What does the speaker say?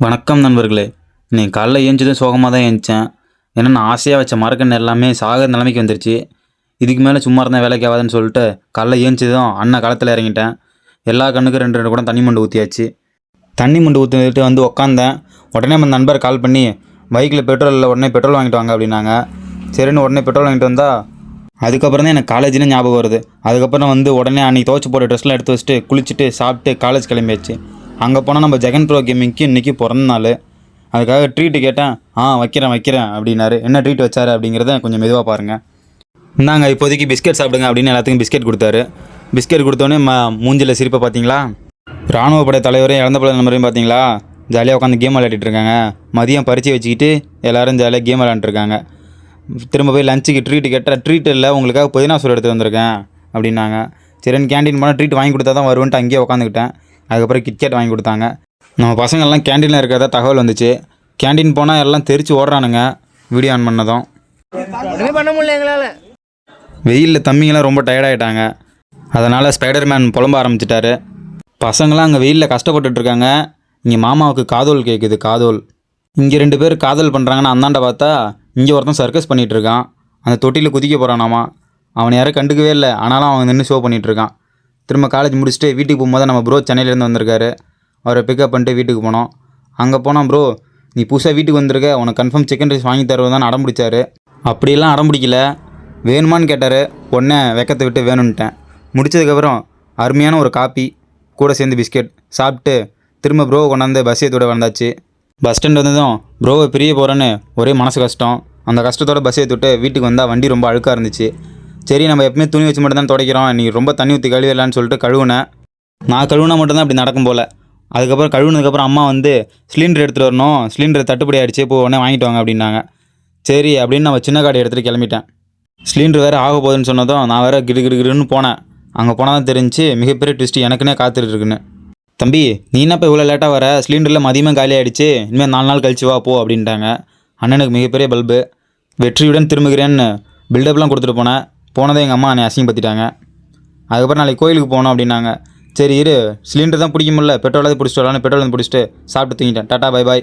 வணக்கம் நண்பர்களே. இன்னைக்கு காலைல ஏஞ்சதும் சோகமாக தான் ஏஞ்சேன். ஏன்னா நான் ஆசையாக வச்ச மரக்கன்று எல்லாமே சாகிற நிலைமைக்கு வந்துருச்சு. இதுக்கு மேலே சும்மா இருந்தால் வேலைக்கு ஆகாதுன்னு சொல்லிட்டு காலைல ஏஞ்சதும் அண்ணன் களத்தில் இறங்கிட்டேன். எல்லா கண்ணுக்கும் ரெண்டு ரெண்டு கூட தண்ணி மண்டு ஊற்றியாச்சு. தண்ணி மண்டு ஊற்றிட்டு வந்து உக்காந்தேன். உடனே நம்ம நண்பர் கால் பண்ணி பைக்கில் பெட்ரோல் இல்லை, உடனே பெட்ரோல் வாங்கிட்டு வாங்க அப்படின்னாங்க. சரின்னு உடனே பெட்ரோல் வாங்கிட்டு வந்தால் அதுக்கப்புறம் தான் எனக்கு காலேஜ்னு ஞாபகம் வருது. அதுக்கப்புறம் வந்து உடனே அன்றைக்கி துவச்சி போட்ட ட்ரெஸ்லாம் எடுத்து வச்சுட்டு குளிச்சுட்டு சாப்பிட்டு காலேஜ் கிளம்பியாச்சு. அங்கே போனால் நம்ம ஜெகன் ப்ரோ கேமிங்க்கு இன்றைக்கி பிறந்த நாள். அதுக்காக ட்ரீட்டு கேட்டேன். வைக்கிறேன் அப்படின்னாரு. என்ன ட்ரீட் வச்சாரு அப்படிங்கிறத கொஞ்சம் மெதுவாக பாருங்கள். இந்தாங்க இப்போதைக்கு பிஸ்கெட் சாப்பிடுங்க அப்படின்னு எல்லாத்துக்கும் பிஸ்கெட் கொடுத்தாரு. பிஸ்கெட் கொடுத்தோன்னே மூஞ்சில் சிரிப்பை பார்த்தீங்களா? இராணுவ படை தலைவரையும் இழந்த படை நம்பரையும் பார்த்தீங்களா? ஜாலியாக உட்காந்து கேம் விளையாடிட்டு இருக்காங்க. மதியம் பறித்து வச்சுக்கிட்டு எல்லோரும் ஜாலியாக கேம் விளையாண்டுருக்காங்க. திரும்ப போய் லஞ்சுக்கு ட்ரீட்டு கேட்டால் ட்ரீட் இல்லை, உங்களுக்காக புதினா சோறு எடுத்து வந்திருக்கேன் அப்படின்னாங்க. சரின்னு கேண்டீன் போனால் ட்ரீட் வாங்கி கொடுத்தா தான் வருவேன்ட்டு அங்கேயே உட்காந்துக்கிட்டேன். அதுக்கப்புறம் கிட்கேட் வாங்கி கொடுத்தாங்க. நம்ம பசங்கள்லாம் கேண்டீனில் இருக்கிறதா தகவல் வந்துச்சு. கேண்டீன் போனால் எல்லாம் தெரிச்சு ஓடுறானுங்க வீடியோ ஆன் பண்ணதும். பண்ண முடியல எங்களால். வெயிலில் தம்பிங்கெல்லாம் ரொம்ப டயர்டாகிட்டாங்க. அதனால் ஸ்பைடர்மேன் புலம்ப ஆரம்பிச்சிட்டாரு. பசங்களாம் அங்கே வெயிலில் கஷ்டப்பட்டுட்ருக்காங்க. இங்கே மாமாவுக்கு காதோல் கேட்குது. காதோல் இங்கே 2 பேர் காதல் பண்ணுறாங்கன்னு அந்தாண்ட பார்த்தா இங்கே ஒருத்தன் சர்க்கஸ் பண்ணிகிட்ருக்கான். அந்த தொட்டியில் குதிக்க போகிறானாமா. அவனை யாரும் கண்டுக்கவே இல்லை, ஆனாலும் அவன் நின்று ஷோ பண்ணிகிட்ருக்கான். திரும்ப காலேஜ் முடிச்சுட்டு வீட்டுக்கு போகும்போது நம்ம ப்ரோ சென்னையிலேருந்து வந்திருக்காரு. அவரை பிக்கப் பண்ணிட்டு வீட்டுக்கு போனோம். அங்கே போனால் ப்ரோ நீ புதுசாக வீட்டுக்கு வந்திருக்க, உனக்கு கன்ஃபார்ம் சிக்கன் ரைஸ் வாங்கி தருவதான்னு அடம் பிடிச்சாரு. அப்படியெல்லாம் அடம் பிடிக்கல, வேணுமான்னு கேட்டார். உடனே வெக்கத்தை விட்டு வேணும்ன்ட்டேன். முடிச்சதுக்கப்புறம் அருமையான ஒரு காப்பி கூட சேர்ந்து பிஸ்கெட் சாப்பிட்டு திரும்ப ப்ரோவை கொண்டாந்து பஸ் ஏற்றோட வந்தாச்சு. பஸ் ஸ்டாண்ட் வந்ததும் ப்ரோவை பிரிய போகிறேன்னு ஒரே மனசு கஷ்டம். அந்த கஷ்டத்தோட பஸ் ஏற்றிவிட்டு வீட்டுக்கு வந்தால் வண்டி ரொம்ப அழுக்காக இருந்துச்சு. சரி நம்ம எப்பவுமே துணி வச்சு மட்டும் தான் துடைக்கிறோம், நீ ரொம்ப தண்ணி ஊற்றி கழுவிடலான்னு சொல்லிட்டு கழுவுனேன். நான் கழுவுனா மட்டும்தான் அப்படி நடக்கும் போல். அதுக்கப்புறம் கழுவுனதுக்கப்புறம் அம்மா வந்து சிலிண்டர் எடுத்துகிட்டு வரணும், சிலிண்டர் தட்டுப்படி ஆகிடுச்சு, இப்போ உடனே வாங்கிட்டு வாங்க அப்படின்னாங்க. சரி அப்படின்னு நம்ம சின்ன காடை எடுத்துகிட்டு கிளம்பிட்டேன். சிலிண்டர் வேறு ஆக போகுதுன்னு சொன்னதும் நான் வேறு கிடுகிடுன்னு போனேன். அங்கே போனால் தான் தெரிஞ்சு மிகப்பெரிய ட்விஸ்ட்டு எனக்குன்னே காத்துட்ருக்குன்னு. தம்பி நீ என்ன இப்போ இவ்வளோ லேட்டாக வர, சிலிண்டரில் மதியமாக காலி ஆகிடுச்சு, இனிமேல் 4 நாள் கழிச்சு வா போ அப்படின்ட்டாங்க. அண்ணனுக்கு மிகப்பெரிய பல்பு. வெற்றியுடன் திரும்புகிறேன்னு பில்டப்லாம் கொடுத்துட்டு போனேன். போனதை எங்கள் அம்மா என்னை அசிங்கப்படுத்திட்டாங்க. அதுக்கப்புறம் நாளைக்கு கோயிலுக்கு போகணும் அப்படின்னாங்க. சரி இரு, சிலிண்டர் தான் பிடிக்க முடியல, பெட்ரோலாவது பிடிச்சிட்டு வரலான்னு பெட்ரோல் வந்து பிடிச்சிட்டு சாப்பிட்டு தூங்கிட்டேன். Tata bye bye.